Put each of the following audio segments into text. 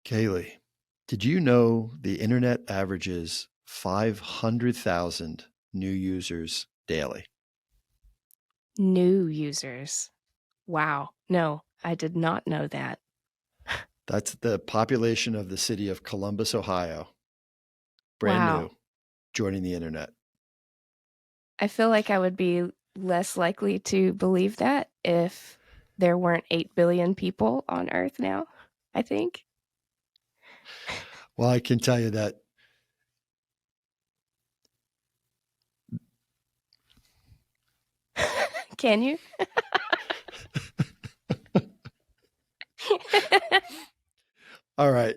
Kaylee, did you know the internet averages 500,000 new users daily? New users. Wow. No, I did not know that. That's the population of the city of Columbus, Ohio, brand Wow. new, joining the internet. I feel like I would be less likely to believe that if there weren't 8 billion people on Earth now, I think. Well, I can tell you that. Can you? All right.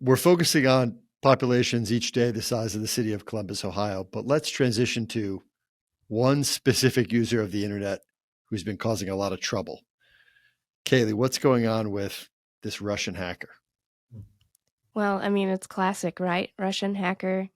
We're focusing on populations each day the size of the city of Columbus, Ohio, but let's transition to one specific user of the internet who's been causing a lot of trouble. Kaylee, what's going on with this Russian hacker? Well, I mean, it's classic, right? Russian hacker.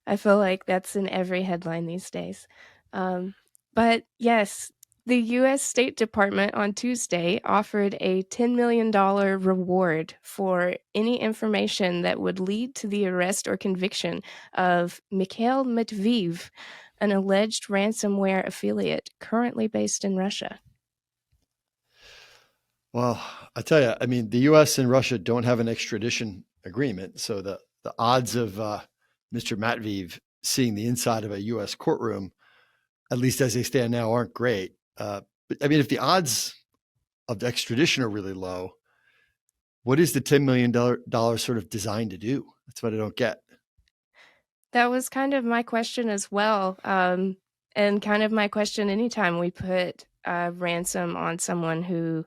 I feel like that's in every headline these days. Um, but yes, the US State Department on Tuesday offered a $10 million reward for any information that would lead to the arrest or conviction of Mikhail Matveev, an alleged ransomware affiliate currently based in Russia. Well, I tell you, I mean, the U.S. and Russia don't have an extradition agreement, so the odds of Mr. Matveev seeing the inside of a U.S. courtroom, at least as they stand now, aren't great. But I mean, if the odds of extradition are really low, what is the $10 million sort of designed to do? That's what I don't get. That was kind of my question as well. And kind of my question anytime we put a ransom on someone who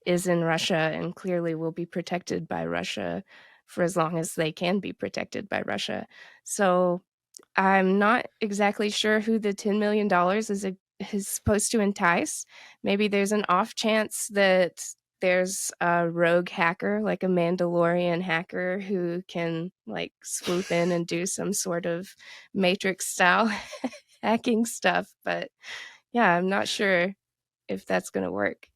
is in Russia and clearly will be protected by Russia for as long as they can be protected by Russia. So I'm not exactly sure who the $10 million is supposed to entice. Maybe there's an off chance that there's a rogue hacker, like a Mandalorian hacker, who can like swoop in and do some sort of Matrix style hacking stuff. But yeah, I'm not sure if that's going to work.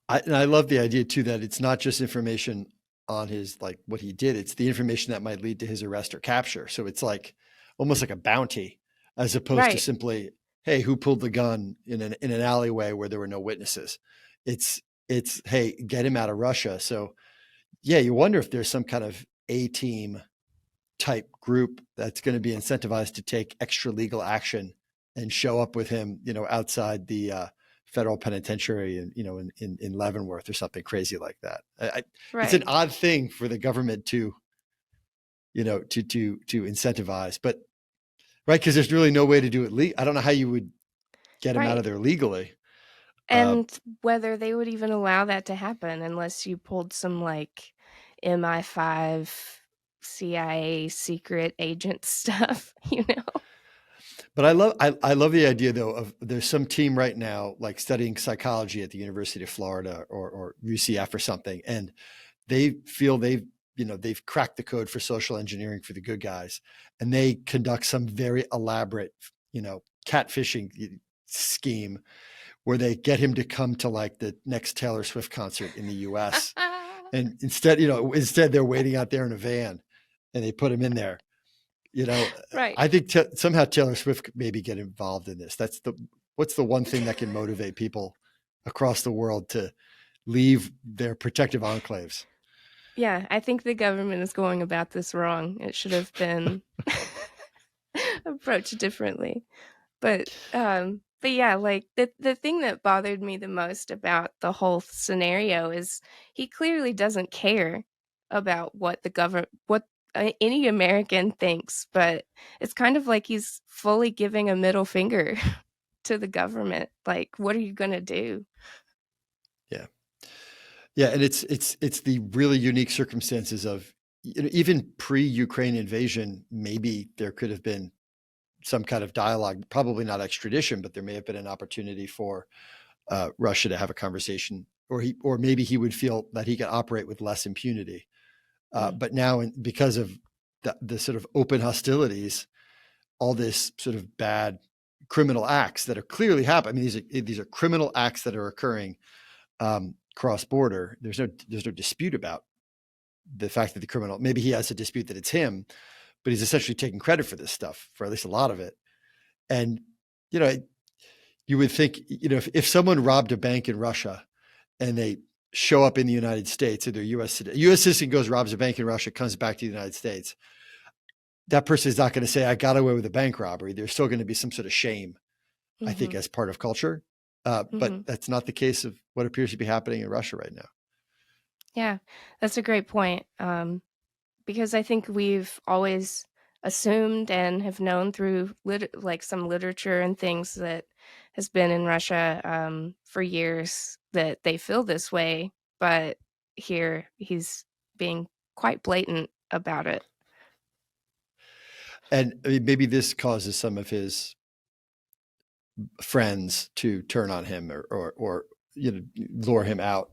And I love the idea too that it's not just information on his like what he did; it's the information that might lead to his arrest or capture. So it's like almost like a bounty, as opposed to Right, simply, "Hey, who pulled the gun in an alleyway where there were no witnesses?" It's it's hey, get him out of Russia. So yeah, you wonder if there's some kind of A team type group that's going to be incentivized to take extra legal action and show up with him, outside the federal penitentiary, in Leavenworth or something crazy like that. It's an right, odd thing for the government to, to incentivize, but right because there's really no way to do it. I don't know how you would get him out right. of there legally. Uh, And whether they would even allow that to happen unless you pulled some like MI5 CIA secret agent stuff, you know? But I love the idea though of there's some team right now like studying psychology at the University of Florida or UCF or something, and they feel they've cracked the code for social engineering for the good guys, and they conduct some very elaborate catfishing scheme where they get him to come to like the next Taylor Swift concert in the U.S. and instead they're waiting out there in a van, and they put him in there. You know, Right. I think somehow Taylor Swift could maybe get involved in this. What's the one thing that can motivate people across the world to leave their protective enclaves? Yeah, I think the government is going about this wrong. It should have been approached differently. But yeah, like the thing that bothered me the most about the whole scenario is he clearly doesn't care about what the government what any American thinks, but it's kind of like he's fully giving a middle finger to the government. Like, what are you going to do? Yeah, yeah, and it's the really unique circumstances of even pre-Ukraine invasion. Maybe there could have been some kind of dialogue, probably not extradition, but there may have been an opportunity for Russia to have a conversation, or maybe he would feel that he could operate with less impunity. Mm, But now, because of the sort of open hostilities, all this sort of bad criminal acts that are clearly happening. I mean, these are criminal acts that are occurring cross border, there's no dispute about the fact that the criminal, maybe he has a dispute that it's him, but he's essentially taking credit for this stuff, for at least a lot of it. And, you would think, if someone robbed a bank in Russia and they show up in the United States, or they're U.S. citizen goes, robs a bank in Russia, comes back to the United States, that person is not going to say, I got away with a bank robbery. There's still going to be some sort of shame, I think, as part of culture. But that's not the case of what appears to be happening in Russia right now. Yeah, that's a great point. Because I think we've always assumed and have known through some literature and things that has been in Russia for years that they feel this way, but here he's being quite blatant about it. And I mean, maybe this causes some of his friends to turn on him or lure him out,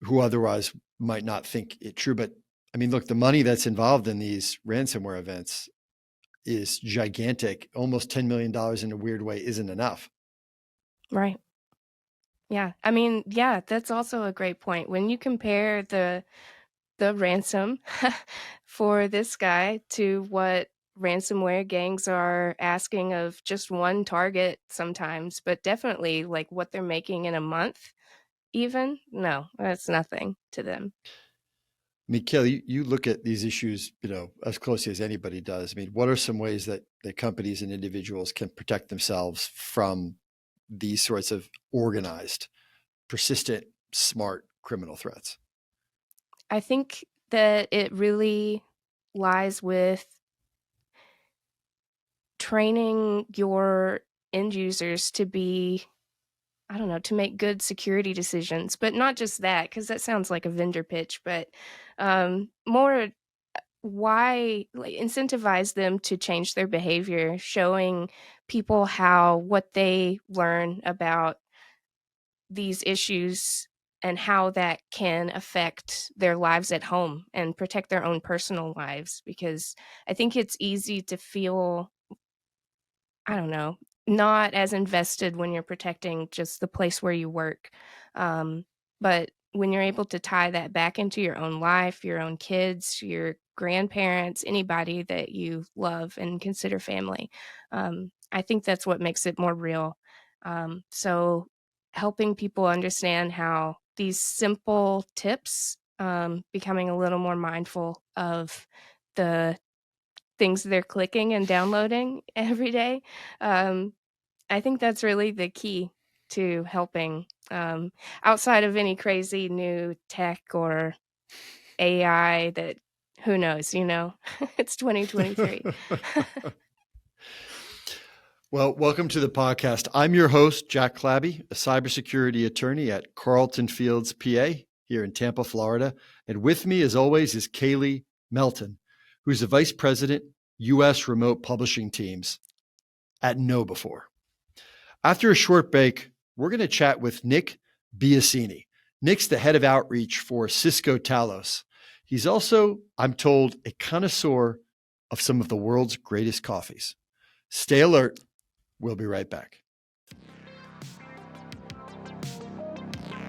who otherwise might not think it true. But I mean, look, the money that's involved in these ransomware events is gigantic. Almost $10 million in a weird way isn't enough. Right. Yeah. I mean, yeah, that's also a great point. When you compare the ransom for this guy to what ransomware gangs are asking of just one target sometimes, but definitely like what they're making in a month, even, no, that's nothing to them. I mean, Kelly, you look at these issues, as closely as anybody does. I mean, what are some ways that companies and individuals can protect themselves from these sorts of organized, persistent, smart criminal threats? I think that it really lies with training your end users to be, I don't know, to make good security decisions, but not just that, because that sounds like a vendor pitch, but more why, like, incentivize them to change their behavior, showing people how what they learn about these issues and how that can affect their lives at home and protect their own personal lives. Because I think it's easy to feel, I don't know, not as invested when you're protecting just the place where you work. But when you're able to tie that back into your own life, your own kids, your grandparents, anybody that you love and consider family, I think that's what makes it more real. So helping people understand how these simple tips, becoming a little more mindful of the things they're clicking and downloading every day. I think that's really the key to helping, outside of any crazy new tech or AI that who knows, it's 2023. Well, welcome to the podcast. I'm your host, Jack Clabby, a cybersecurity attorney at Carlton Fields, PA, here in Tampa, Florida. And with me, as always, is Kaylee Melton, who's the Vice President, U.S. Remote Publishing Teams at KnowBe4. After a short break, we're going to chat with Nick Biasini. Nick's the head of outreach for Cisco Talos. He's also, I'm told, a connoisseur of some of the world's greatest coffees. Stay alert. We'll be right back.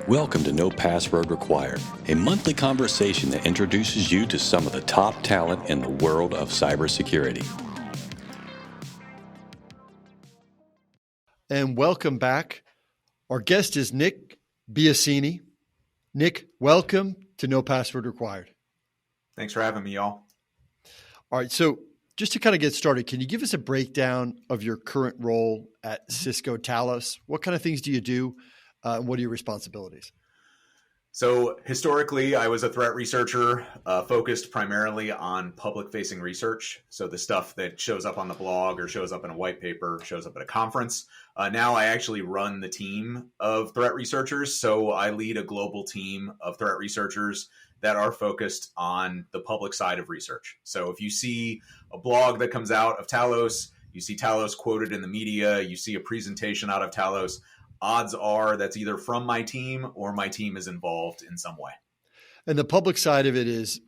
Welcome to No Password Required, a monthly conversation that introduces you to some of the top talent in the world of cybersecurity. And welcome back. Our guest is Nick Biasini. Nick, welcome to No Password Required. Thanks for having me, y'all. All right. So just to kind of get started, can you give us a breakdown of your current role at Cisco Talos? What kind of things do you do? And what are your responsibilities? So historically, I was a threat researcher focused primarily on public-facing research. So the stuff that shows up on the blog or shows up in a white paper, shows up at a conference. Now I actually run the team of threat researchers. So I lead a global team of threat researchers that are focused on the public side of research. So if you see a blog that comes out of Talos, you see Talos quoted in the media, you see a presentation out of Talos, odds are that's either from my team or my team is involved in some way. And the public side of it is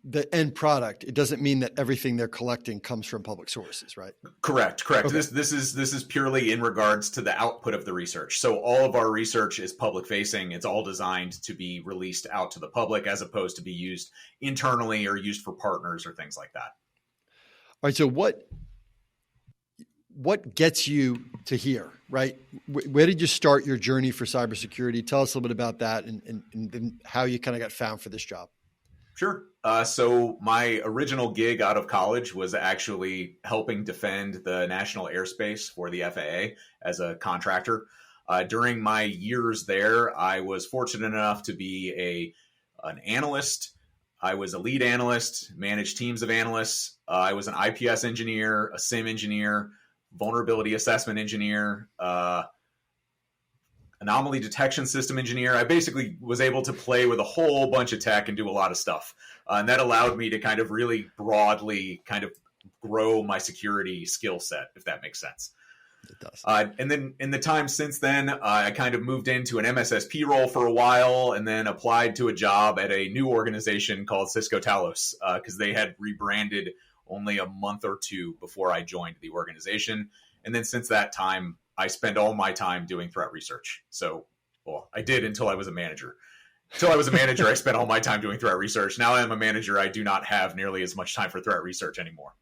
the end product. It doesn't mean that everything they're collecting comes from public sources, right? Correct. Okay. This is purely in regards to the output of the research. So all of our research is public facing. It's all designed to be released out to the public as opposed to be used internally or used for partners or things like that. All right. So what gets you to here, right? Where did you start your journey for cybersecurity? Tell us a little bit about that and how you kind of got found for this job. Sure. So my original gig out of college was actually helping defend the national airspace for the FAA as a contractor. During my years there, I was fortunate enough to be an analyst. I was a lead analyst, managed teams of analysts. I was an IPS engineer, a SIM engineer, vulnerability assessment engineer, anomaly detection system engineer. I basically was able to play with a whole bunch of tech and do a lot of stuff. And that allowed me to kind of really broadly kind of grow my security skill set, if that makes sense. It does. And then in the time since then, I kind of moved into an MSSP role for a while and then applied to a job at a new organization called Cisco Talos because they had rebranded only a month or two before I joined the organization. And then since that time, I spend all my time doing threat research. So, well, I did until I was a manager. Until I was a manager, I spent all my time doing threat research. Now I'm a manager. I do not have nearly as much time for threat research anymore.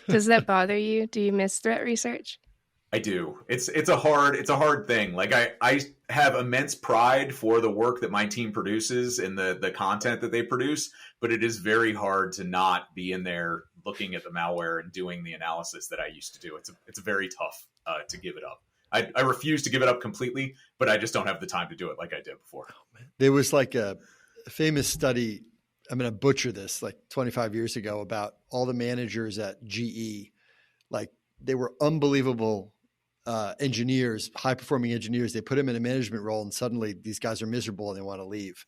Does that bother you? Do you miss threat research? I do. It's a hard thing. Like I have immense pride for the work that my team produces and the content that they produce, but it is very hard to not be in there looking at the malware and doing the analysis that I used to do. It's very tough to give it up. I refuse to give it up completely, but I just don't have the time to do it like I did before. There was like a famous study, I'm going to butcher this, like 25 years ago about all the managers at GE. Like they were unbelievable engineers, high performing engineers. They put them in a management role and suddenly these guys are miserable and they want to leave.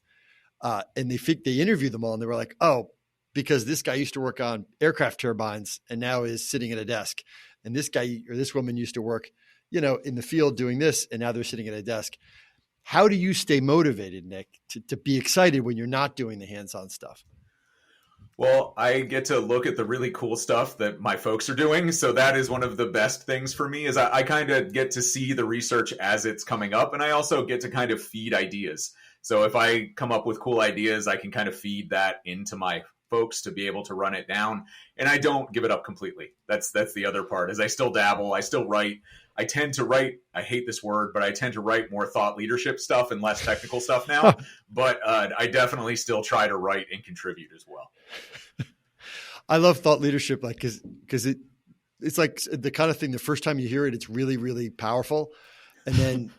And they interviewed them all and they were like, oh, because this guy used to work on aircraft turbines and now is sitting at a desk. And this guy or this woman used to work, in the field doing this, and now they're sitting at a desk. How do you stay motivated, Nick, to be excited when you're not doing the hands-on stuff? Well, I get to look at the really cool stuff that my folks are doing. So that is one of the best things for me is I kind of get to see the research as it's coming up. And I also get to kind of feed ideas. So if I come up with cool ideas, I can kind of feed that into my folks to be able to run it down. And I don't give it up completely. That's the other part is I still dabble. I still write. I tend to write, I hate this word, but I tend to write more thought leadership stuff and less technical stuff now. But I definitely still try to write and contribute as well. I love thought leadership, like, because it's like the kind of thing, the first time you hear it, it's really, really powerful. And then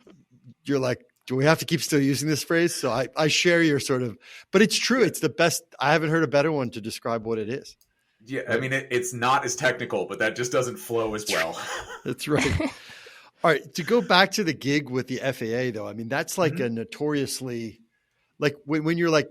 you're like, do we have to keep still using this phrase? So I share your sort of, but it's true. It's the best. I haven't heard a better one to describe what it is. Yeah, I mean, it's not as technical, but that just doesn't flow as well. That's right. All right. To go back to the gig with the FAA, though, I mean, that's like a notoriously, like when you're like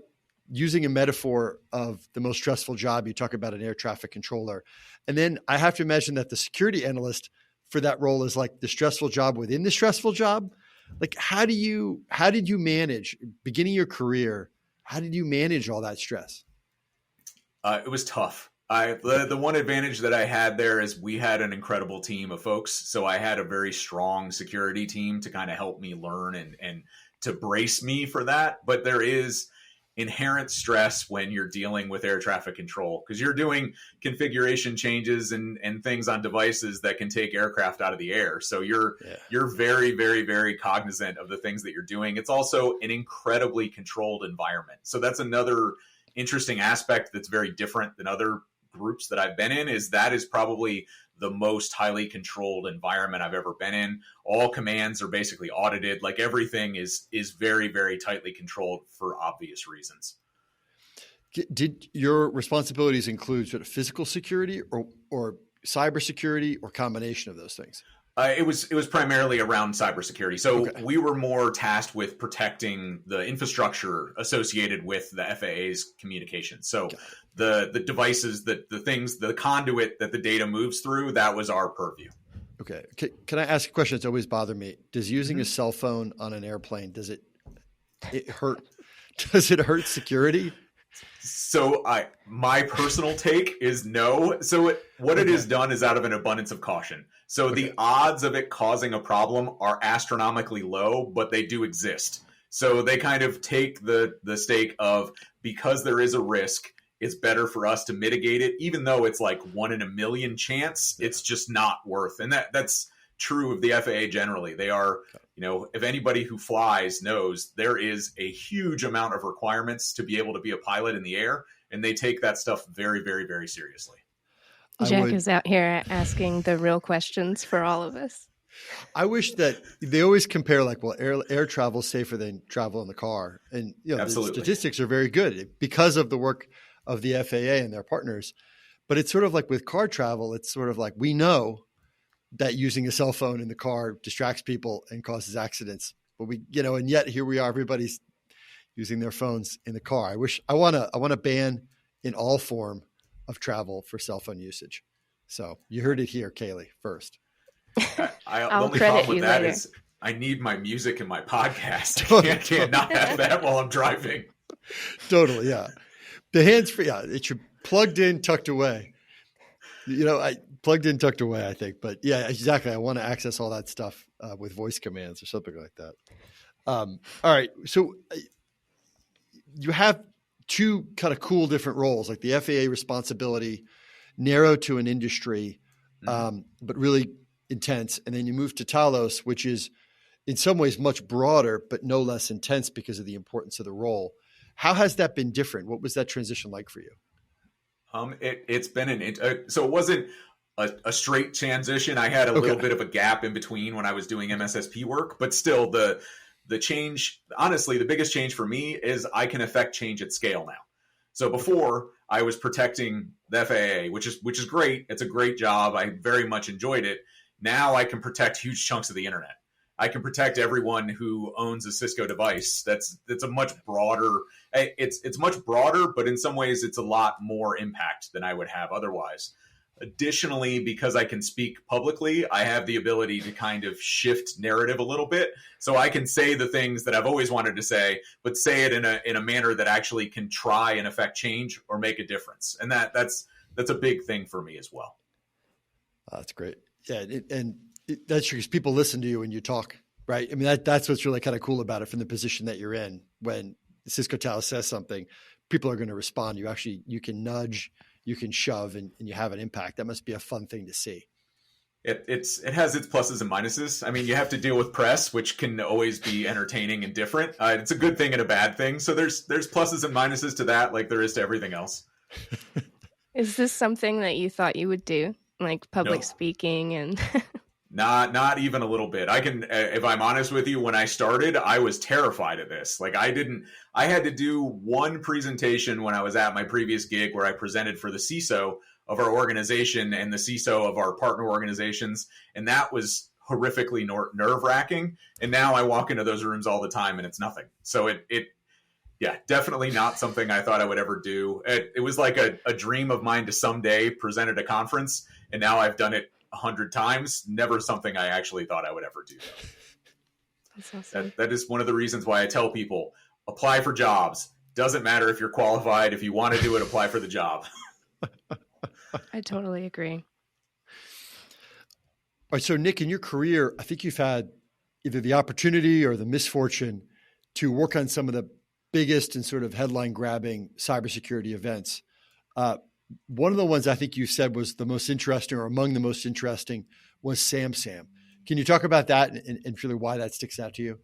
using a metaphor of the most stressful job, you talk about an air traffic controller. And then I have to imagine that the security analyst for that role is like the stressful job within the stressful job. Like, how did you manage beginning your career? How did you manage all that stress? It was tough. The one advantage that I had there is we had an incredible team of folks. So I had a very strong security team to kind of help me learn and to brace me for that. But there is inherent stress when you're dealing with air traffic control because you're doing configuration changes and things on devices that can take aircraft out of the air. So you're very, very, very cognizant of the things that you're doing. It's also an incredibly controlled environment. So that's another interesting aspect that's very different than other groups that I've been in is probably the most highly controlled environment I've ever been in. All commands are basically audited. Like everything is very, very tightly controlled for obvious reasons. Did your responsibilities include sort of physical security or cybersecurity or combination of those things? It was primarily around cybersecurity. So we were more tasked with protecting the infrastructure associated with the FAA's communications. So the devices, the things, the conduit that the data moves through, that was our purview. Okay. Can I ask a question that's always bothered me? Does using a cell phone on an airplane, does it hurt? Does it hurt security? So my personal take is no. So what it is done is out of an abundance of caution. So the odds of it causing a problem are astronomically low, but they do exist. So they kind of take the stake of, because there is a risk, it's better for us to mitigate it, even though it's like 1 in a million chance. It's just not worth. And that's true of the FAA generally. They are, if anybody who flies knows, there is a huge amount of requirements to be able to be a pilot in the air, and they take that stuff very, very, very seriously. Jack is out here asking the real questions for all of us. I wish that they always compare air travel is safer than travel in the car. And the statistics are very good because of the work of the FAA and their partners. But it's sort of like with car travel, it's sort of like we know that using a cell phone in the car distracts people and causes accidents. But and yet here we are, everybody's using their phones in the car. I want to ban in all form of travel for cell phone usage. So you heard it here, Kaylee, first. The only problem with that is I need my music and my podcast. I can't not have that while I'm driving. Totally, yeah. The hands-free, it should plugged in, tucked away. Plugged in, tucked away, I think. But yeah, exactly. I want to access all that stuff with voice commands or something like that. All right. So you have two kind of cool different roles, like the FAA responsibility, narrow to an industry, but really intense. And then you move to Talos, which is in some ways much broader, but no less intense because of the importance of the role. How has that been different? What was that transition like for you? It's been so it wasn't a straight transition. I had a little bit of a gap in between when I was doing MSSP work, but still the change, honestly, the biggest change for me is I can affect change at scale now. So before I was protecting the FAA, which is great. It's a great job. I very much enjoyed it. Now I can protect huge chunks of the internet. I can protect everyone who owns a Cisco device. That's a much broader. It's much broader, but in some ways it's a lot more impact than I would have otherwise. Additionally, because I can speak publicly, I have the ability to kind of shift narrative a little bit. So I can say the things that I've always wanted to say, but say it in a manner that actually can try and affect change or make a difference. And that's a big thing for me as well. That's great. Yeah, that's true because people listen to you when you talk, right? I mean, that's what's really kind of cool about it from the position that you're in. When Cisco Talos says something, people are going to respond. You can nudge, you can shove, and you have an impact. That must be a fun thing to see. It has its pluses and minuses. I mean, you have to deal with press, which can always be entertaining and different. It's a good thing and a bad thing. So there's pluses and minuses to that, like there is to everything else. Is this something that you thought you would do, like public speaking and? Not even a little bit. I can, if I'm honest with you, when I started, I was terrified of this. Like I had to do one presentation when I was at my previous gig where I presented for the CISO of our organization and the CISO of our partner organizations. And that was horrifically nerve wracking. And now I walk into those rooms all the time and it's nothing. So yeah, definitely not something I thought I would ever do. It was like a dream of mine to someday present at a conference. And now I've done it 100 times, never something I actually thought I would ever do. That's awesome. That is one of the reasons why I tell people, apply for jobs. Doesn't matter if you're qualified. If you want to do it, apply for the job. I totally agree. All right. So Nick, in your career, I think you've had either the opportunity or the misfortune to work on some of the biggest and sort of headline grabbing cybersecurity events. One of the ones I think you said was the most interesting or among the most interesting was SamSam. Can you talk about that and really why that sticks out to you?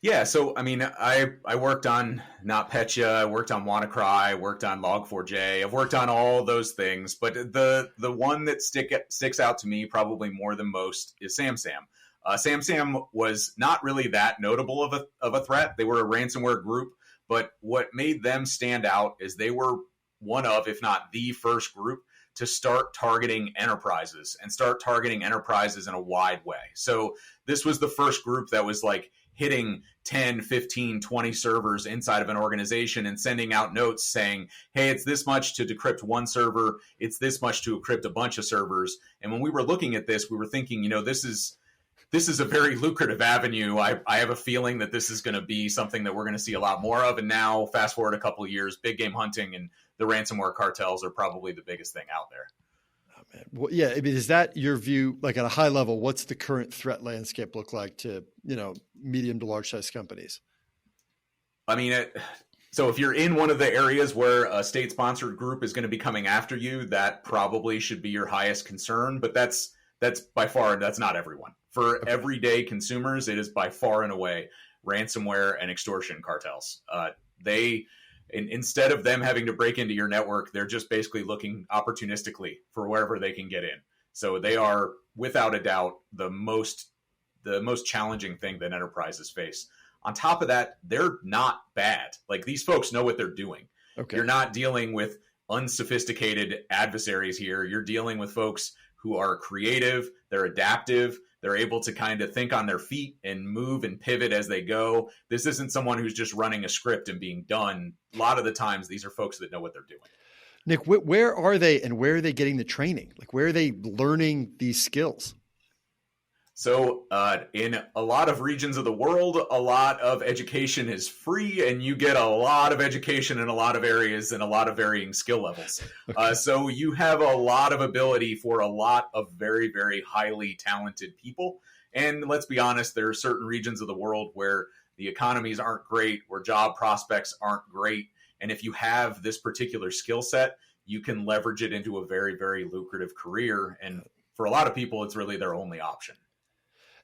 Yeah. So, I mean, I worked on NotPetya, I worked on WannaCry, I worked on Log4j, I've worked on all those things, but the one that sticks out to me probably more than most is SamSam. SamSam was not really that notable of a threat. They were a ransomware group, but what made them stand out is they were one of, if not the first group to start targeting enterprises and start targeting enterprises in a wide way. So this was the first group that was like hitting 10, 15, 20 servers inside of an organization and sending out notes saying, hey, it's this much to decrypt one server. It's this much to encrypt a bunch of servers. And when we were looking at this, we were thinking, this this is a very lucrative avenue. I have a feeling that this is going to be something that we're going to see a lot more of. And now, fast forward a couple of years, big game hunting and the ransomware cartels are probably the biggest thing out there. Oh, man. Well, yeah. I mean, is that your view, like at a high level, what's the current threat landscape look like to, medium to large size companies? I mean, so if you're in one of the areas where a state-sponsored group is going to be coming after you, that probably should be your highest concern. But that's by far, that's not everyone. For everyday consumers, it is by far and away ransomware and extortion cartels. Instead of them having to break into your network, they're just basically looking opportunistically for wherever they can get in. So they are, without a doubt, the most challenging thing that enterprises face. On top of that, they're not bad. Like, these folks know what they're doing. Okay. You're not dealing with unsophisticated adversaries here. You're dealing with folks who are creative, they're adaptive, they're able to kind of think on their feet and move and pivot as they go. This isn't someone who's just running a script and being done. A lot of the times, these are folks that know what they're doing. Nick, where are they and where are they getting the training? Like, where are they learning these skills? So in a lot of regions of the world, a lot of education is free, and you get a lot of education in a lot of areas and a lot of varying skill levels. So you have a lot of ability for a lot of very, very highly talented people. And let's be honest, there are certain regions of the world where the economies aren't great, where job prospects aren't great. And if you have this particular skill set, you can leverage it into a very, very lucrative career. And for a lot of people, it's really their only option.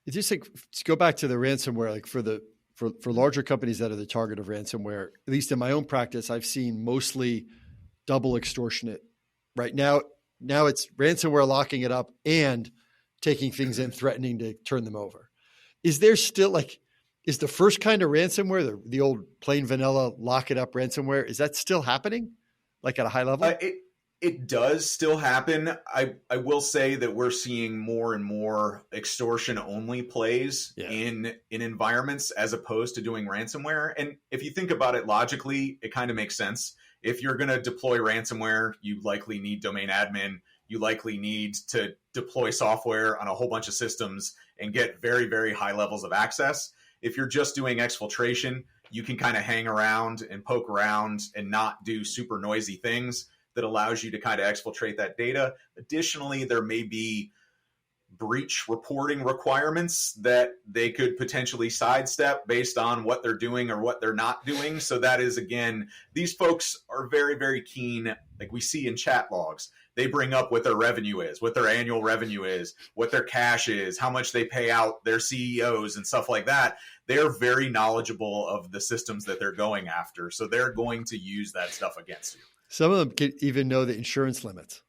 It's just like, to go back to the ransomware, like for larger companies that are the target of ransomware, at least in my own practice, I've seen mostly double extortionate. Right now it's ransomware locking it up and taking things in, threatening to turn them over. Is there still is the first kind of ransomware, the old plain vanilla lock it up ransomware, is that still happening? Like at a high level? It does still happen. I will say that we're seeing more and more extortion only plays in environments as opposed to doing ransomware. And if you think about it logically, it kind of makes sense. If you're going to deploy ransomware, you likely need domain admin. You likely need to deploy software on a whole bunch of systems and get very, very high levels of access. If you're just doing exfiltration, you can kind of hang around and poke around and not do super noisy things that allows you to kind of exfiltrate that data. Additionally, there may be breach reporting requirements that they could potentially sidestep based on what they're doing or what they're not doing. So that is, again, these folks are very, very keen. Like we see in chat logs, they bring up what their revenue is, what their annual revenue is, what their cash is, how much they pay out their CEOs and stuff like that. They're very knowledgeable of the systems that they're going after. So they're going to use that stuff against you. Some of them can even know the insurance limits.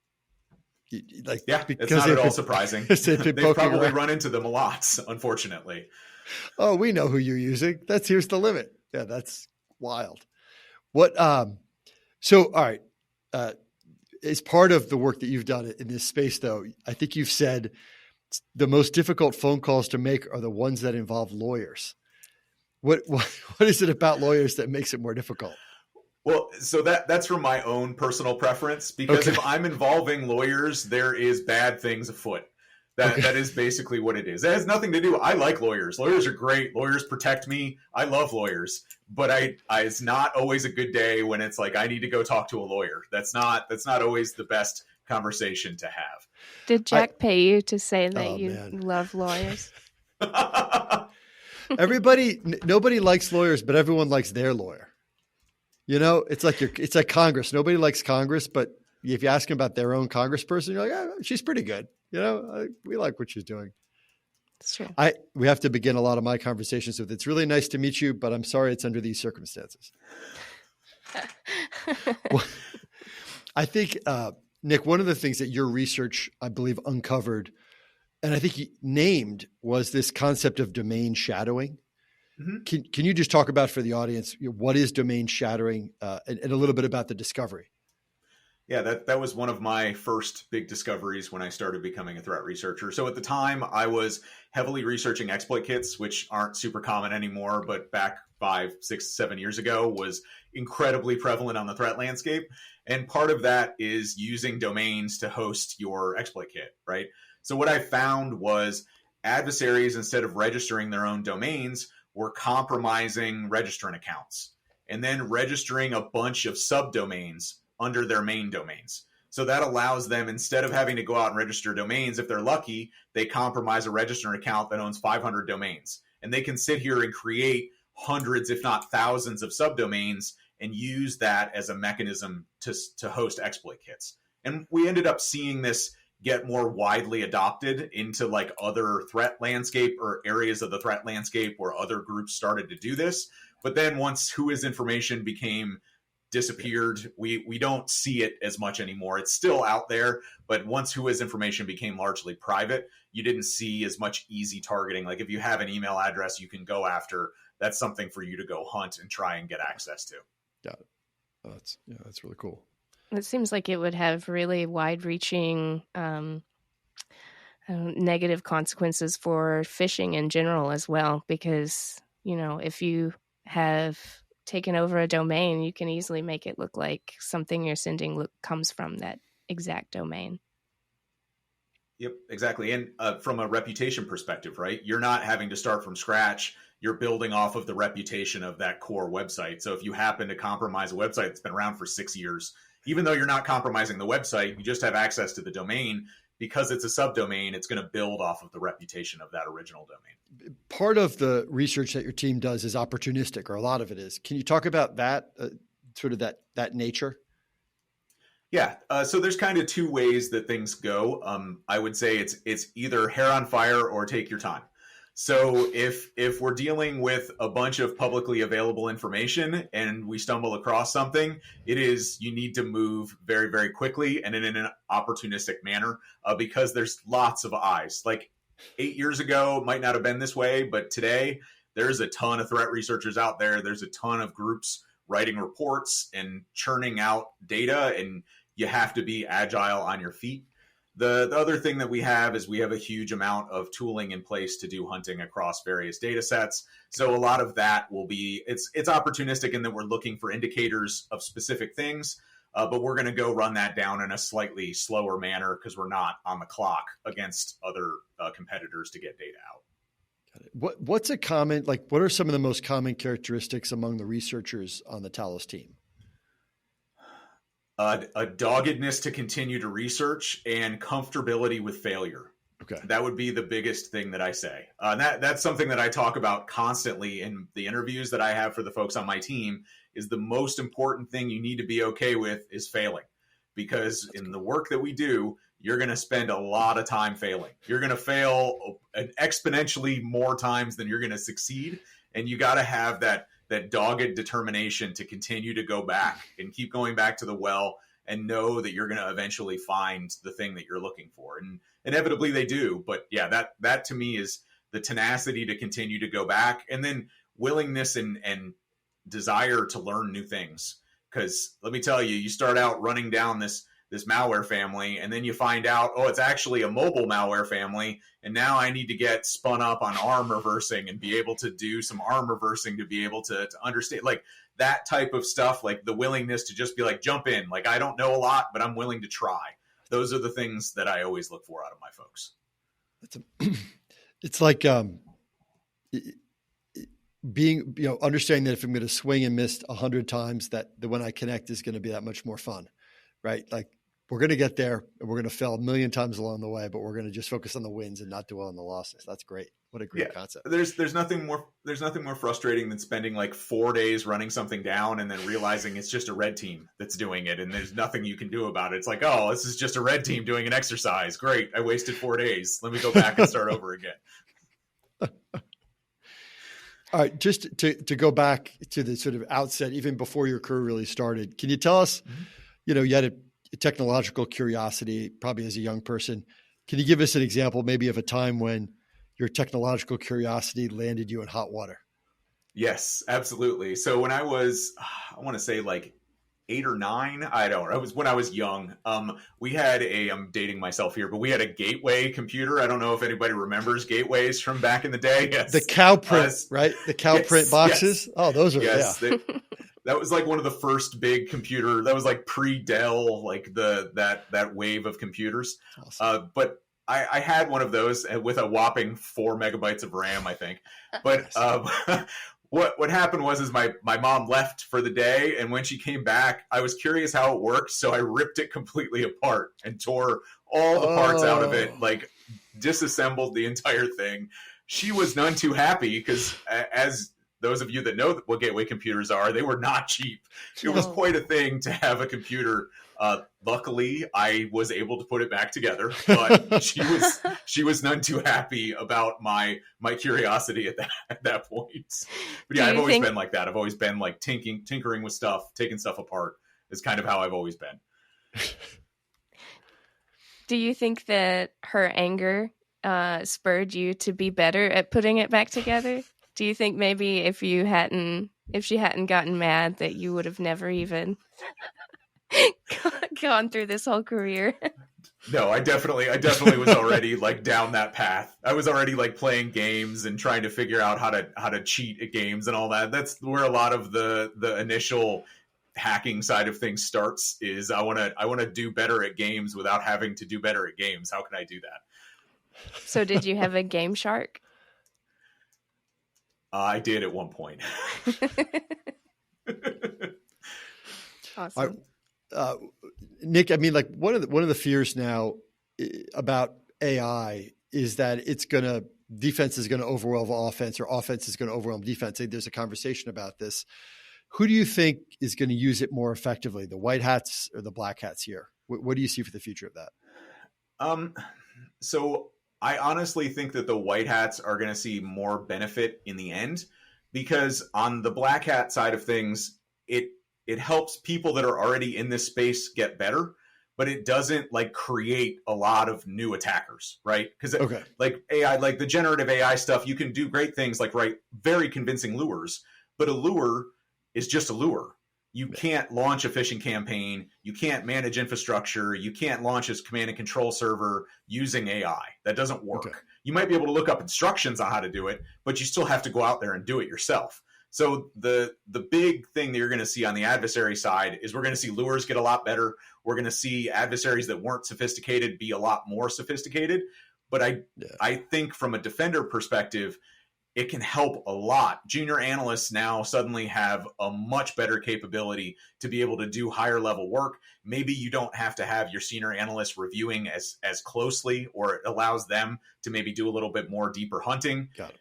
It's not at all surprising. They've probably run into them a lot, unfortunately. Oh, we know who you're using. Here's the limit. Yeah, that's wild. What? So, all right. As part of the work that you've done in this space, though, I think you've said the most difficult phone calls to make are the ones that involve lawyers. What is it about lawyers that makes it more difficult? Well, so that's from my own personal preference, because if I'm involving lawyers, there is bad things afoot. That is basically what it is. It has nothing to do. I like lawyers. Lawyers are great. Lawyers protect me. I love lawyers. But it's not always a good day when it's like I need to go talk to a lawyer. That's not always the best conversation to have. Did Jack pay you to say that you love lawyers? Nobody likes lawyers, but everyone likes their lawyer. It's like Congress. Nobody likes Congress, but if you ask them about their own congressperson, you're like, oh, she's pretty good. We like what she's doing. That's true. We have to begin a lot of my conversations with, it's really nice to meet you, but I'm sorry it's under these circumstances. Well, I think, Nick, one of the things that your research, I believe, uncovered, and I think you named, was this concept of domain shadowing. Mm-hmm. Can you just talk about for the audience, what is domain shadowing and a little bit about the discovery? Yeah, that was one of my first big discoveries when I started becoming a threat researcher. So at the time, I was heavily researching exploit kits, which aren't super common anymore, but back 5, 6, 7 years ago was incredibly prevalent on the threat landscape. And part of that is using domains to host your exploit kit, right? So what I found was adversaries, instead of registering their own domains, were compromising registrant accounts and then registering a bunch of subdomains under their main domains. So that allows them, instead of having to go out and register domains, if they're lucky, they compromise a registrant account that owns 500 domains. And they can sit here and create hundreds, if not thousands, of subdomains and use that as a mechanism to host exploit kits. And we ended up seeing this get more widely adopted into like other threat landscape or areas of the threat landscape where other groups started to do this. But then once whois information disappeared, we don't see it as much anymore. It's still out there, but once whois information became largely private, you didn't see as much easy targeting. Like if you have an email address you can go after, that's something for you to go hunt and try and get access to. Got it. Oh, that's really cool. It seems like it would have really wide-reaching negative consequences for phishing in general as well, because, if you have taken over a domain, you can easily make it look like something you're sending comes from that exact domain. Yep, exactly. And from a reputation perspective, right? You're not having to start from scratch. You're building off of the reputation of that core website. So if you happen to compromise a website that's been around for 6 years, even though you're not compromising the website, you just have access to the domain. Because it's a subdomain, it's going to build off of the reputation of that original domain. Part of the research that your team does is opportunistic, or a lot of it is. Can you talk about that, sort of that nature? Yeah. So there's kind of two ways that things go. I would say it's either hair on fire or take your time. So if we're dealing with a bunch of publicly available information and we stumble across something, you need to move very, very quickly and in an opportunistic manner, because there's lots of eyes. Like 8 years ago, it might not have been this way, but today there's a ton of threat researchers out there. There's a ton of groups writing reports and churning out data, and you have to be agile on your feet. The other thing that we have is we have a huge amount of tooling in place to do hunting across various data sets. So a lot of that will be, it's opportunistic in that we're looking for indicators of specific things, but we're going to go run that down in a slightly slower manner because we're not on the clock against other competitors to get data out. Got it. What are some of the most common characteristics among the researchers on the Talos team? A doggedness to continue to research and comfortability with failure. Okay. That would be the biggest thing that I say. That's something that I talk about constantly in the interviews that I have for the folks on my team. Is the most important thing you need to be okay with is failing, because in the work that we do, you're going to spend a lot of time failing. You're going to fail exponentially more times than you're going to succeed. And you got to have that dogged determination to continue to go back and keep going back to the well and know that you're going to eventually find the thing that you're looking for. And inevitably they do. But yeah, that to me is the tenacity to continue to go back, and then willingness and desire to learn new things. Because let me tell you, you start out running down this malware family, and then you find out, it's actually a mobile malware family. And now I need to get spun up on ARM reversing and be able to do some ARM reversing to be able to understand, like that type of stuff, like the willingness to just be like, jump in. Like, I don't know a lot, but I'm willing to try. Those are the things that I always look for out of my folks. It's like being, understanding that if I'm going to swing and miss 100 times, that when I connect is going to be that much more fun, right? Like, we're going to get there and we're going to fail a million times along the way, but we're going to just focus on the wins and not dwell on the losses. That's great. What a great concept. There's nothing more frustrating than spending like 4 days running something down and then realizing it's just a red team that's doing it and there's nothing you can do about it. It's like, this is just a red team doing an exercise. Great. I wasted 4 days. Let me go back and start over again. All right. Just to go back to the sort of outset, even before your career really started, can you tell us, you had a technological curiosity, probably as a young person. Can you give us an example maybe of a time when your technological curiosity landed you in hot water? Yes, absolutely. So when I was, I want to say like 8 or 9, when I was young, we had I'm dating myself here, but we had a Gateway computer. I don't know if anybody remembers Gateways from back in the day. Yes. The cow print, right? The cow print boxes. Yes. Oh, those are, that was like one of the first big computer. That was like pre-Dell, like that wave of computers. Awesome. But I had one of those with a whopping 4 megabytes of RAM, I think. But what happened was my mom left for the day, and when she came back, I was curious how it worked, so I ripped it completely apart and tore all the parts out of it, like disassembled the entire thing. She was none too happy because, as those of you that know what gateway computers are, they were not cheap. It was quite a thing to have a computer. Luckily, I was able to put it back together, but she was none too happy about my curiosity at that point. But yeah, I've always been like that. I've always been like tinkering with stuff, taking stuff apart is kind of how I've always been. Do you think that her anger spurred you to be better at putting it back together? Do you think maybe if she hadn't gotten mad, that you would have never even gone through this whole career? No, I definitely was already like down that path. I was already like playing games and trying to figure out how to cheat at games and all that. That's where a lot of the initial hacking side of things starts. Is I want to do better at games without having to do better at games. How can I do that? So did you have a Game Shark? I did at one point. Awesome. Nick, I mean, like one of the fears now about AI is that defense is going to overwhelm offense, or offense is going to overwhelm defense. There's a conversation about this. Who do you think is going to use it more effectively, the white hats or the black hats here? What do you see for the future of that? So I honestly think that the white hats are going to see more benefit in the end, because on the black hat side of things, it helps people that are already in this space get better, but it doesn't like create a lot of new attackers, right? Because like AI, like the generative AI stuff, you can do great things like write very convincing lures, but a lure is just a lure. You can't launch a phishing campaign. You can't manage infrastructure. You can't launch a command and control server using AI. That doesn't work. Okay. You might be able to look up instructions on how to do it, but you still have to go out there and do it yourself. So the big thing that you're going to see on the adversary side is we're going to see lures get a lot better. We're going to see adversaries that weren't sophisticated be a lot more sophisticated. But I think from a defender perspective, it can help a lot. Junior analysts now suddenly have a much better capability to be able to do higher level work. Maybe you don't have to have your senior analysts reviewing as closely, or it allows them to maybe do a little bit more deeper hunting. Got it.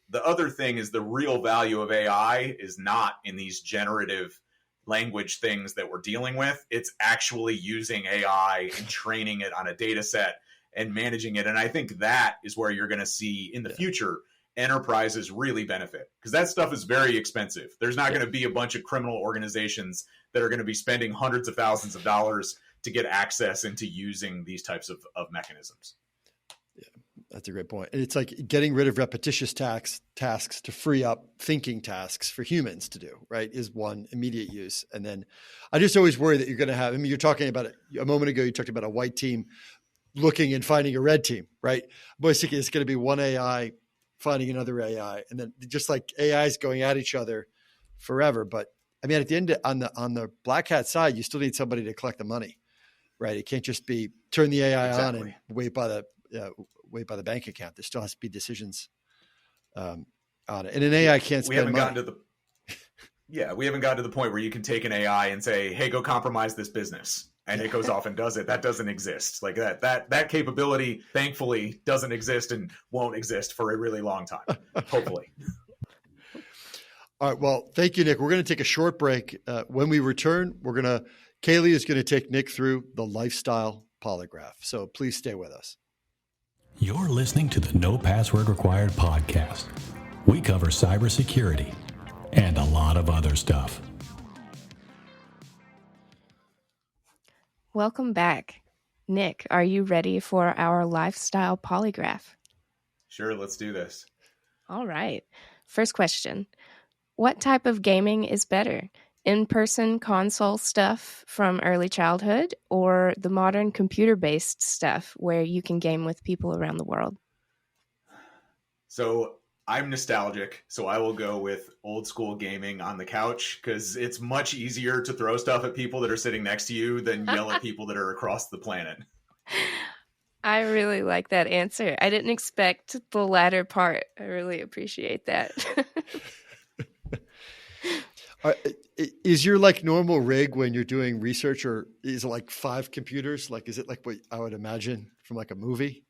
The other thing is the real value of AI is not in these generative language things that we're dealing with. It's actually using AI and training it on a data set and managing it. And I think that is where you're going to see in the future enterprises really benefit, because that stuff is very expensive. There's not going to be a bunch of criminal organizations that are going to be spending hundreds of thousands of dollars to get access into using these types of mechanisms. Yeah, that's a great point. And it's like getting rid of repetitious tasks to free up thinking tasks for humans to do, right, is one immediate use. And then I just always worry that you're going to have, I mean, you're talking about it a moment ago, you talked about a white team looking and finding a red team, right? Basically, it's going to be one AI finding another AI, and then just like AIs going at each other forever. But I mean, at the end, on the black hat side, you still need somebody to collect the money, right? It can't just be turn the AI on and wait by the bank account. There still has to be decisions on it, and an AI can't spend money. We haven't gotten to the point where you can take an AI and say, "Hey, go compromise this business." And it goes off and does it. That doesn't exist. Like that capability, thankfully, doesn't exist and won't exist for a really long time, hopefully. All right. Well, thank you, Nick. We're going to take a short break. When we return, Kaylee is going to take Nick through the lifestyle polygraph. So please stay with us. You're listening to the No Password Required podcast. We cover cybersecurity and a lot of other stuff. Welcome back. Nick, are you ready for our lifestyle polygraph? Sure, let's do this. All right. First question. What type of gaming is better? In-person console stuff from early childhood, or the modern computer-based stuff where you can game with people around the world? So I'm nostalgic, so I will go with old school gaming on the couch, because it's much easier to throw stuff at people that are sitting next to you than yell at people that are across the planet. I really like that answer. I didn't expect the latter part. I really appreciate that. Is your like normal rig when you're doing research, or is it like 5 computers? Like, is it like what I would imagine from like a movie?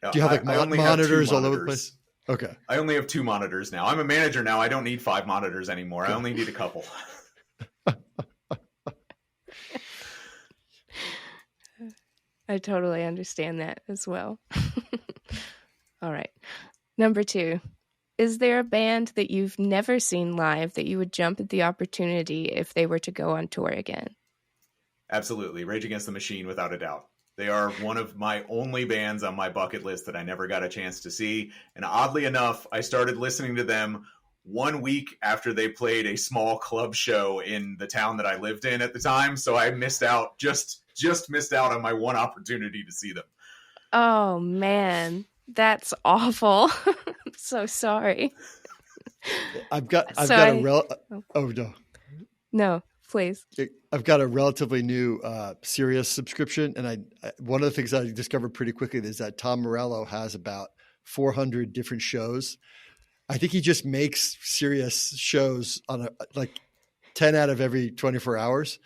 Do you have like I only have 2 monitors all over the place? Okay. I only have 2 monitors now. I'm a manager now. I don't need 5 monitors anymore. I only need a couple. I totally understand that as well. All right. Number 2. Is there a band that you've never seen live that you would jump at the opportunity if they were to go on tour again? Absolutely. Rage Against the Machine, without a doubt. They are one of my only bands on my bucket list that I never got a chance to see. And oddly enough, I started listening to them 1 week after they played a small club show in the town that I lived in at the time. So I missed out, just missed out on my one opportunity to see them. Oh, man. That's awful. I'm so sorry. I've got Oh, no. No, please. I've got a relatively new Sirius subscription, and one of the things I discovered pretty quickly is that Tom Morello has about 400 different shows. I think he just makes Sirius shows on like 10 out of every 24 hours.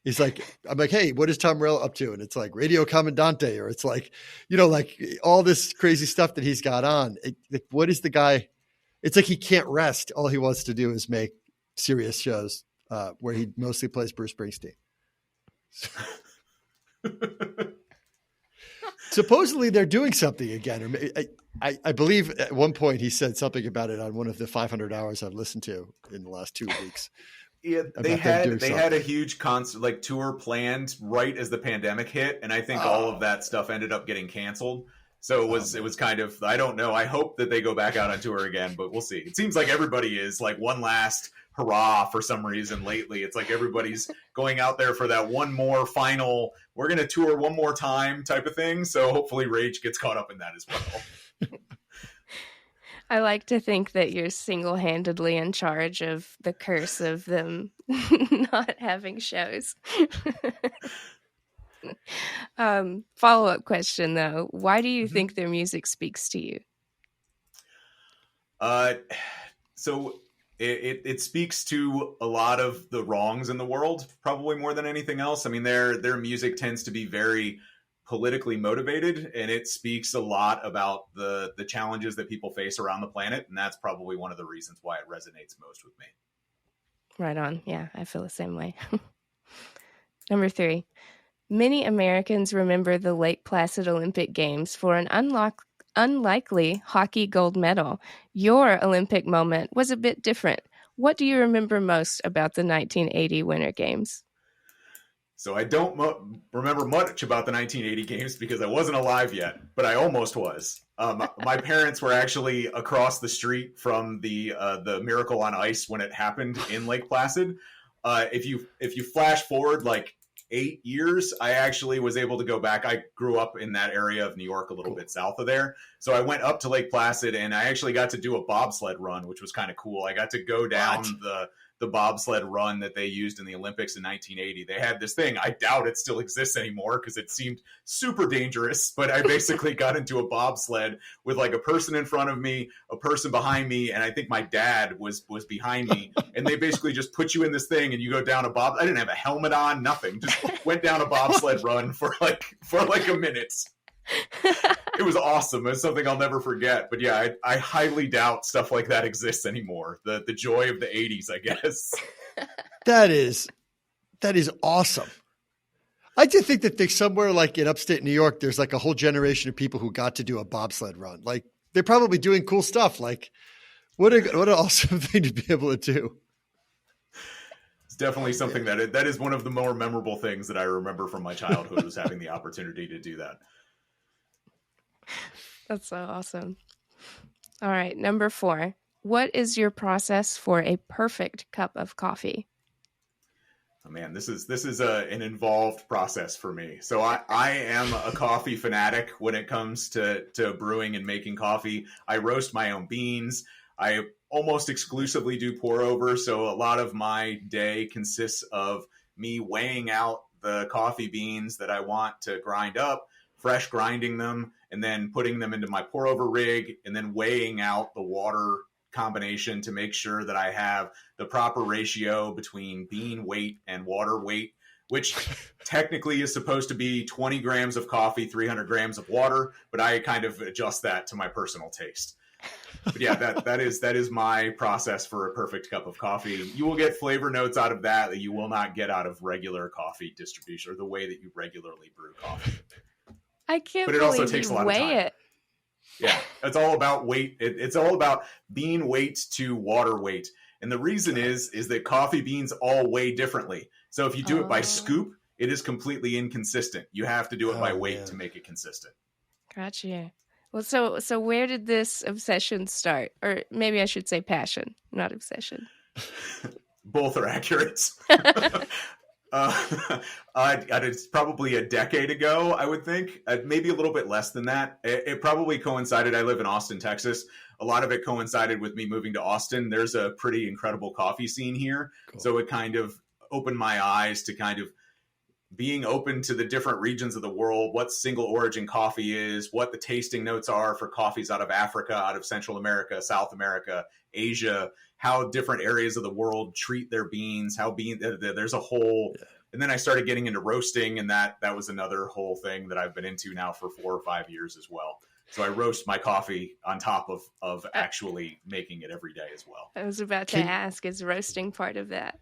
He's like, I'm like, hey, what is Tom Morello up to? And it's like Radio Commandante, or it's like, like all this crazy stuff that he's got on. What is the guy? It's like he can't rest. All he wants to do is make Sirius shows where he mostly plays Bruce Springsteen. Supposedly they're doing something again. Or I believe at one point he said something about it on one of the 500 hours I've listened to in the last 2 weeks. Yeah, they had a huge concert, like tour planned right as the pandemic hit, and I think all of that stuff ended up getting canceled. So it was kind of, I don't know. I hope that they go back out on tour again, but we'll see. It seems like everybody is like one last hurrah for some reason lately. It's like everybody's going out there for that one more final, we're going to tour one more time type of thing. So hopefully Rage gets caught up in that as well. I like to think that you're single-handedly in charge of the curse of them not having shows. Follow-up question, though. Why do you think their music speaks to you? So it speaks to a lot of the wrongs in the world, probably more than anything else. I mean, their music tends to be very politically motivated, and it speaks a lot about the challenges that people face around the planet, and that's probably one of the reasons why it resonates most with me. Right on. Yeah, I feel the same way. Number 3. Many Americans remember the Lake Placid Olympic Games for an unlikely hockey gold medal. Your Olympic moment was a bit different. What do you remember most about the 1980 Winter Games? So I don't remember much about the 1980 games because I wasn't alive yet, but I almost was. My parents were actually across the street from the Miracle on Ice when it happened in Lake Placid. If you flash forward like 8 years, I actually was able to go back. I grew up in that area of New York, a little bit south of there. So I went up to Lake Placid, and I actually got to do a bobsled run, which was kind of cool. I got to go down the bobsled run that they used in the Olympics in 1980. They had this thing. I doubt it still exists anymore because it seemed super dangerous, but I basically got into a bobsled with like a person in front of me, a person behind me, and I think my dad was behind me. And they basically just put you in this thing and you go down I didn't have a helmet on, nothing. Just went down a bobsled run for like a minute. It was awesome. It's something I'll never forget. But yeah, I highly doubt stuff like that exists anymore. The joy of the 80s, I guess. That is awesome. I do think that there's somewhere like in upstate New York, there's like a whole generation of people who got to do a bobsled run. Like they're probably doing cool stuff. Like what an awesome thing to be able to do. It's definitely something that is one of the more memorable things that I remember from my childhood was having the opportunity to do that. That's so awesome. All right, number 4. What is your process for a perfect cup of coffee? Oh man, this is an involved process for me. So I am a coffee fanatic when it comes to brewing and making coffee. I roast my own beans. I almost exclusively do pour over. So a lot of my day consists of me weighing out the coffee beans that I want to grind up, fresh grinding them, and then putting them into my pour over rig, and then weighing out the water combination to make sure that I have the proper ratio between bean weight and water weight, which technically is supposed to be 20 grams of coffee, 300 grams of water, but I kind of adjust that to my personal taste. But yeah, that is my process for a perfect cup of coffee. You will get flavor notes out of that you will not get out of regular coffee distribution or the way that you regularly brew coffee. I can't But it believe also takes a you lot of weigh time. it. Yeah, it's all about weight. It's all about bean weight to water weight. And the reason is that coffee beans all weigh differently. So if you do it by scoop, it is completely inconsistent. You have to do it by weight to make it consistent. Gotcha. Well, so where did this obsession start? Or maybe I should say passion, not obsession. Both are accurate. It's probably a decade ago, I would think. Maybe a little bit less than that. It probably coincided. I live in Austin, Texas. A lot of it coincided with me moving to Austin. There's a pretty incredible coffee scene here. Cool. So it kind of opened my eyes to kind of being open to the different regions of the world, what single origin coffee is, what the tasting notes are for coffees out of Africa, out of Central America, South America, Asia, how different areas of the world treat their beans, there's a whole, and then I started getting into roasting, and that was another whole thing that I've been into now for 4 or 5 years as well. So I roast my coffee on top of actually making it every day as well. I was about to ask, is roasting part of that?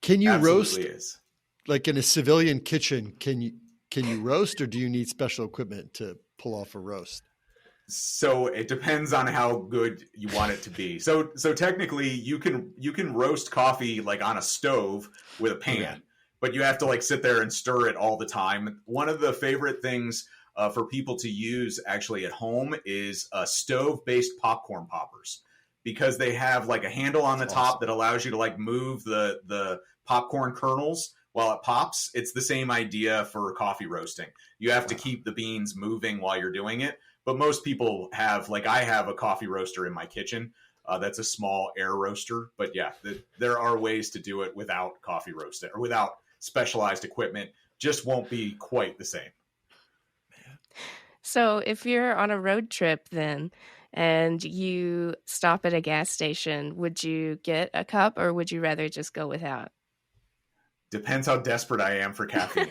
Can you roast? Is. Like in a civilian kitchen, can you roast, or do you need special equipment to pull off a roast? So it depends on how good you want it to be. So technically you can roast coffee like on a stove with a pan, but you have to like sit there and stir it all the time. One of the favorite things for people to use actually at home is stove-based popcorn poppers, because they have like a handle on the top that allows you to like move the popcorn kernels while it pops. It's the same idea for coffee roasting. You have to keep the beans moving while you're doing it. But most people have, like I have a coffee roaster in my kitchen. That's a small air roaster. But yeah, there are ways to do it without coffee roasting or without specialized equipment. Just won't be quite the same. So if you're on a road trip then and you stop at a gas station, would you get a cup or would you rather just go without? Depends how desperate I am for caffeine.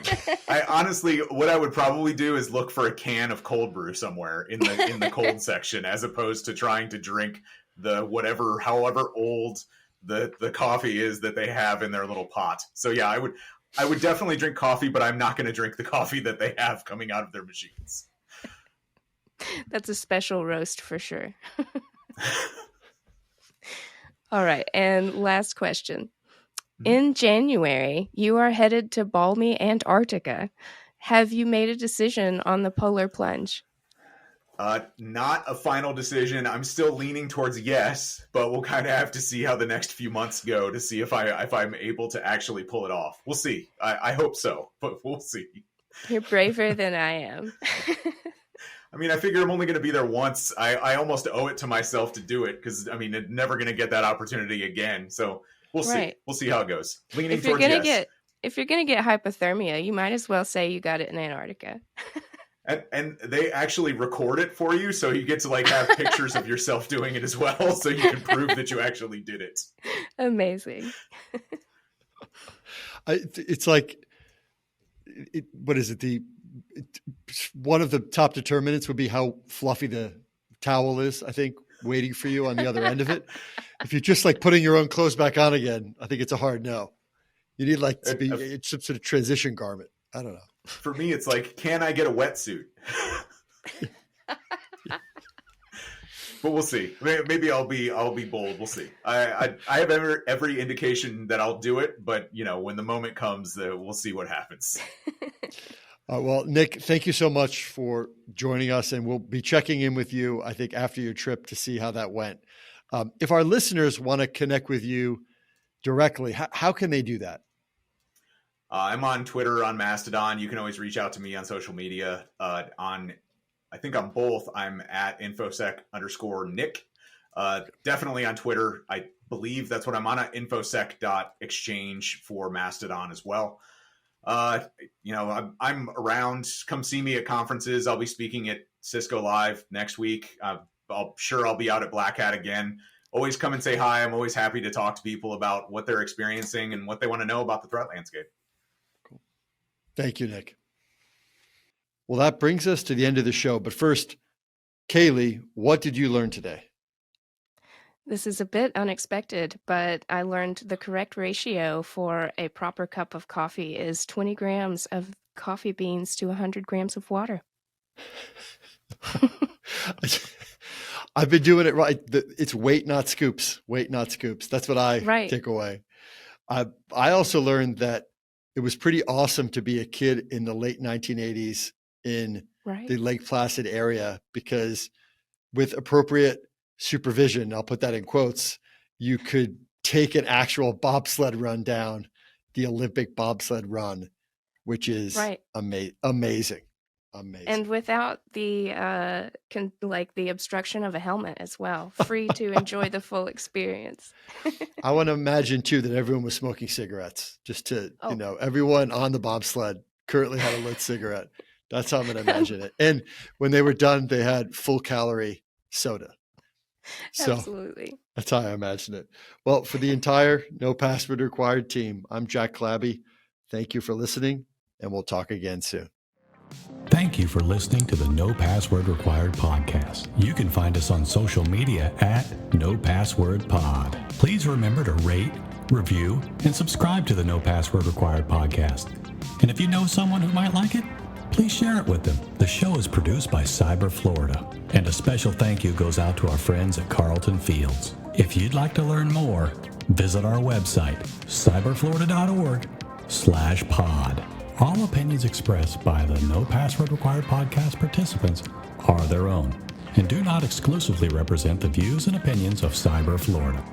I honestly, what I would probably do is look for a can of cold brew somewhere in the cold section, as opposed to trying to drink however old the coffee is that they have in their little pot. So yeah, I would definitely drink coffee, but I'm not going to drink the coffee that they have coming out of their machines. That's a special roast for sure. All right, and last question. In January, you are headed to balmy Antarctica. Have you made a decision on the polar plunge? Not a final decision. I'm still leaning towards yes, but we'll kind of have to see how the next few months go to see if I'm able to actually pull it off. We'll see. I hope so, but we'll see. You're braver than I am. I mean, I figure I'm only going to be there once. I almost owe it to myself to do it because, I mean, I'm never going to get that opportunity again. So we'll see. We'll see how it goes. Leaning towards yes. If you're going to get hypothermia, you might as well say you got it in Antarctica. And they actually record it for you, so you get to like have pictures of yourself doing it as well, so you can prove that you actually did it. Amazing. It's like, what is it? One of the top determinants would be how fluffy the towel is, I think, waiting for you on the other end of it. If you're just like putting your own clothes back on again, I think it's a hard no. You need like to be some sort of transition garment. I don't know. For me, it's like, can I get a wetsuit? But we'll see. Maybe I'll be bold. We'll see. I have every indication that I'll do it, but you know, when the moment comes, we'll see what happens. Well, Nick, thank you so much for joining us, and we'll be checking in with you, I think, after your trip to see how that went. If our listeners want to connect with you directly, how can they do that? I'm on Twitter, on Mastodon. You can always reach out to me on social media. I think on both, I'm at infosec_Nick. Definitely on Twitter. I believe that's what I'm on at infosec.exchange for Mastodon as well. I'm around. Come see me at conferences. I'll be speaking at Cisco Live next week. I'll be out at Black Hat again. Always come and say hi. I'm always happy to talk to people about what they're experiencing and what they want to know about the threat landscape. Cool. Thank you, Nick. Well, that brings us to the end of the show. But first, Kaylee, what did you learn today? This is a bit unexpected, but I learned the correct ratio for a proper cup of coffee is 20 grams of coffee beans to 100 grams of water. I've been doing it right. It's weight, not scoops. Weight, not scoops. That's what I take away. I also learned that it was pretty awesome to be a kid in the late 1980s in the Lake Placid area, because with appropriate supervision, I'll put that in quotes, you could take an actual bobsled run down the Olympic bobsled run, which is amazing. And without the the obstruction of a helmet as well, free to enjoy the full experience. I want to imagine too that everyone was smoking cigarettes, just to everyone on the bobsled currently had a lit cigarette. That's how I'm going to imagine it. And when they were done, they had full calorie soda. So absolutely, that's how I imagine it. Well, for the entire No Password Required team, I'm Jack Clabby. Thank you for listening, and we'll talk again soon. Thank you for listening to the No Password Required podcast. You can find us on social media at No Password Pod. Please remember to rate, review, and subscribe to the No Password Required podcast. And if you know someone who might like it, please share it with them. The show is produced by Cyber Florida. And a special thank you goes out to our friends at Carlton Fields. If you'd like to learn more, visit our website, cyberflorida.org/pod. All opinions expressed by the No Password Required podcast participants are their own and do not exclusively represent the views and opinions of Cyber Florida.